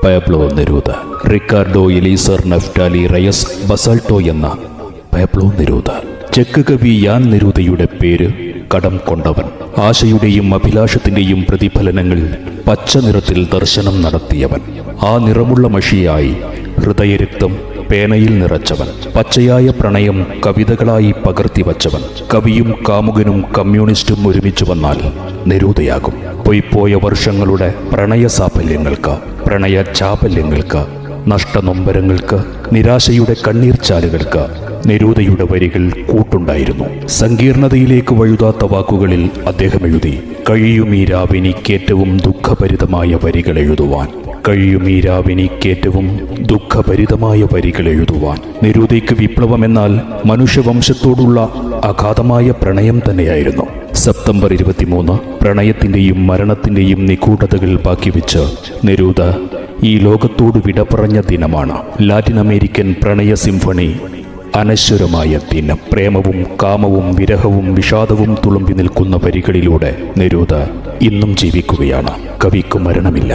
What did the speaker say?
Pablo Neruda. Ricardo എലീസർ നഫ്റ്റാലി റയസ് ബസാൾട്ടോ എന്ന Pablo Neruda. Check കവി യാൻ നെരൂദയുടെ പേര് കടം കൊണ്ടവൻ. ആശയുടെയും അഭിലാഷത്തിന്റെയും പ്രതിഫലനങ്ങൾ പച്ച നിറത്തിൽ ദർശനം നടത്തിയവൻ. ആ നിറമുള്ള മഷിയായി ഹൃദയരക്തം പേനയിൽ നിറച്ചവൻ. പച്ചയായ പ്രണയം കവിതകളായി പകർത്തിവച്ചവൻ. കവിയും കാമുകനും കമ്മ്യൂണിസ്റ്റും ഒരുമിച്ചു വന്നാൽ നെരൂദയാകും. പൊയ്പോയ വർഷങ്ങളുടെ പ്രണയ സാഫല്യങ്ങൾക്ക്, പ്രണയ ചാപല്യങ്ങൾക്ക്, നഷ്ടനൊമ്പരങ്ങൾക്ക്, നിരാശയുടെ കണ്ണീർച്ചാലുകൾക്ക് നെരൂദയുടെ വരികൾ കൂട്ടുണ്ടായിരുന്നു. സങ്കീർണതയിലേക്ക് വഴുതാത്ത വാക്കുകളിൽ അദ്ദേഹം എഴുതി: കഴിയുമീ രാവിനിക്കേറ്റവും ദുഃഖഭരിതമായ വരികൾ എഴുതുവാൻ, കഴിയുമീ രാവിനിക്കേറ്റവും ദുഃഖഭരിതമായ വരികൾ എഴുതുവാൻ. നെരൂദയ്ക്ക് വിപ്ലവമെന്നാൽ മനുഷ്യവംശത്തോടുള്ള അഗാധമായ പ്രണയം തന്നെയായിരുന്നു. സെപ്റ്റംബർ 23 പ്രണയത്തിന്റെയും മരണത്തിന്റെയും നിഗൂഢതകൾ ബാക്കി വെച്ച് നെരൂദ ഈ ലോകത്തോട് വിട പറഞ്ഞ ദിനമാണ്. ലാറ്റിൻ അമേരിക്കൻ പ്രണയ സിംഫണി അനശ്വരമായ ദിനം. പ്രേമവും കാമവും വിരഹവും വിഷാദവും തുളുമ്പി നിൽക്കുന്ന വരികളിലൂടെ നെരൂദ ഇന്നും ജീവിക്കുകയാണ്. കവിക്ക് മരണമില്ല.